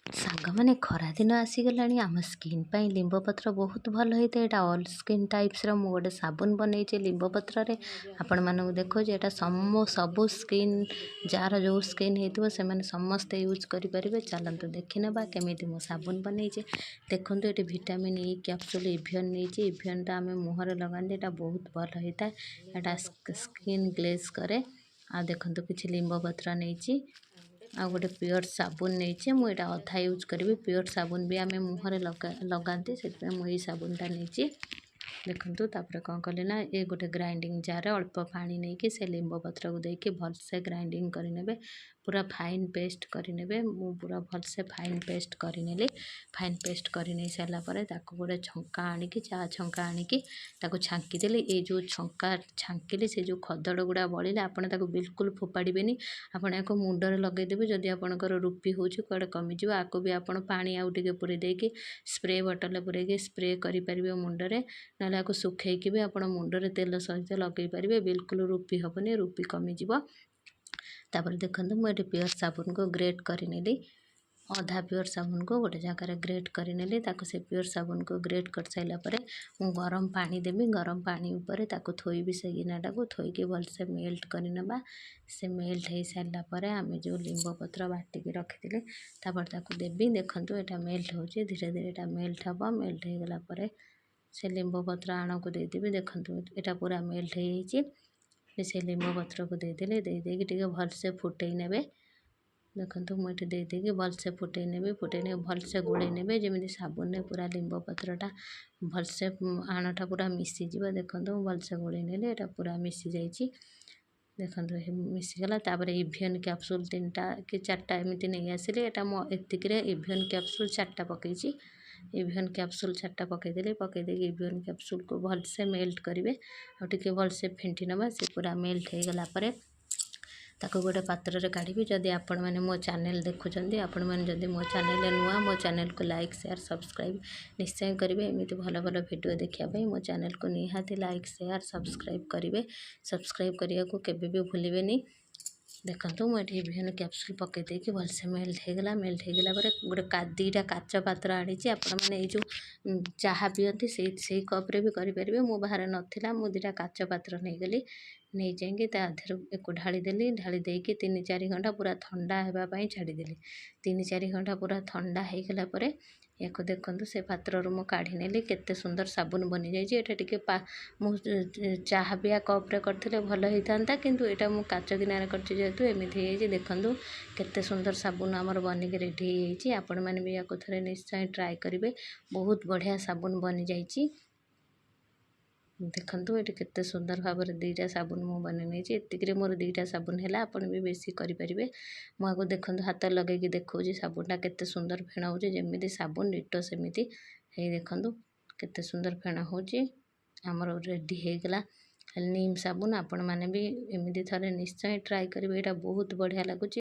साग मैंने खरा दिन आसीगलानी आम स्किन पाई लिंब पत्र बहुत भल होता है। यहाँ ऑल स्किन टाइप्स मु गोटे साबुन बनई लिंब पत्र आपण मानक देखो ये सबू स्किन जार जो स्किन हो समस्ते यूज करेंगे। चलते देखी ना केमी मो साबुन बनई देखो ये विटामिन ई कैप्सूल इभियन नहीं इभियनटा आम मुहर लगाते यहाँ बहुत भल होता है। यहाँ स्किन ग्लेज करे आ देखो किसी लिंब पत्र नहीं आ गोटे प्योर साबुन नहीं मुझे अधा यूज करी प्योर साबुन भी आम मुहर लगाते से मुझे साबुनटा नहीं देखु तापर कौन कले ना ये गोटे ग्राइंडिंग जार अल्प पानी नहीं कि से लिंब पत्र को देके भलसे ग्राइंडिंग करने पूरा फाइन पेस्ट करने मु पूरा भलसे फाइन पेस्ट करनेली फाइन पेस्ट कर नहीं सारापर गोटे छंका आणिकी चा छंका आणिकी छांकीदेली ये जो छंका छांकिली से जो खदड़ गुड़ा बड़े आपड़ बिल्कुल फोपाड़े आपड़ या मुंडरे लगेदेवे जदि आपंकर रूपी होड़े कमिज आपको भी आप पानी आउ टे पूरे देकी स्प्रे बटल पूरे स्प्रे करेंगे मुंडरे ना आपको सुखैकी भी आप मुंडरे तेल सहित लगे पारे बिल्कुल रूपी हेनी रूपी कमिज। तापर देखो मुझे प्योर साबुन को ग्रेट करनेली अधा प्योर साबुन को गोटे जगह ग्रेट करनेली से प्योर साबुन को ग्रेट कर सारापर मु गरम पानी देवी गरम पानी उपर थोबी से गिनाटा को थोइकी भलसे मेल्ट करना से मेल्ट हो सारापर आम जो लिंब पत्र बाटिकी रखी तापर देवी देखूँ यहाँ मेल्ट हो धीरे धीरे यहाँ मेल्ट हम मेल्ट हो गलापर से लिंब पत्र आण को देदेवी देखूँ यहाँ पूरा मेल्ट हो से लिंब पत्र को देदेली देदेकी भलसे फुटई ने देखो मुझे देदेकी भलसे फुटई ने फुटई ने भलसे गोड़े ने जमी साबुन ने पूरा लिंब पत्रटा भलसे आणटा पूरा मिसीज देखो भलसे गोड़े ने पूरा मिसी जाइए देखो मिसीगला तापर इभियन कैप्सूल 3टा कि 4टा एमती नहीं आसिली यहाँ मो एतिक इभियन कैप्सूल 4टा पकई इभियन कैप्सूल 4टा पकईदेली पकईदे इभियन कैप्सूल को भलसे मेल्ट करेंगे आगे भलसे फेंटी नवा से पूरा मेल्ट हो गलापर ताको गोटे पात्र काढ़ी जदि आपण मैंने मो चैनल देखुं आपण मैंने जदि मो चैनल नुआ मो चैनल को लाइक शेयर सब्सक्राइब निश्चय करेंगे एमती भल भल वीडियो देखापी मो चैनल को निहाती लाइक शेयर सब्सक्राइब करेंगे सब्सक्राइब करने को केवे भी भूलें। देखो मुझे इभियन कैप्सूल पकई देकी भलसे मेल्ट होगला मेल्ट हो गलापर गोटे 2टा काच पात्र आनी आपण मैंने जो चाह पीती से कप्रे भी करेंगे मो बाहर नाला मु 2टा काच पात्र नहीं गली नहीं जाइए ताधर एक ढालीदेली ढाली देकी 3-4 घंटा पूरा ठंडा होगापाई छाड़देली 3-4 घंटा पूरा ठंडा हो गलापर या देखो से पात्र मु काढ़ी नेली केते सुंदर साबुन बनी जाइए यहाँ मु चाह पिया कप्रे करते भल होता किंतु यहाँ मु काच गिनार कर एमती देखूँ केते सुंदर साबुन आमर बनिक रेडी होती आपण मैंने भी या थे निश्चय ट्राए करेंगे बहुत बढ़िया साबुन बनी जाइए देखो ये केते सुंदर भाव 2टा साबुन मु बन नहीं एतिक मोर 2टा साबुन है आप बेसी करेंगे मुझे देखो हाथ लगे देखो साबुनटा केते सुंदर फेण हो जमी साबुन डिटो सेमती है देखो केते सुंदर फेण हो आमर रेडी होगला नीम साबुन आपण मैंने भी एमती थे निश्चय ट्राए करेंगे यहाँ बहुत बढ़िया लगुच।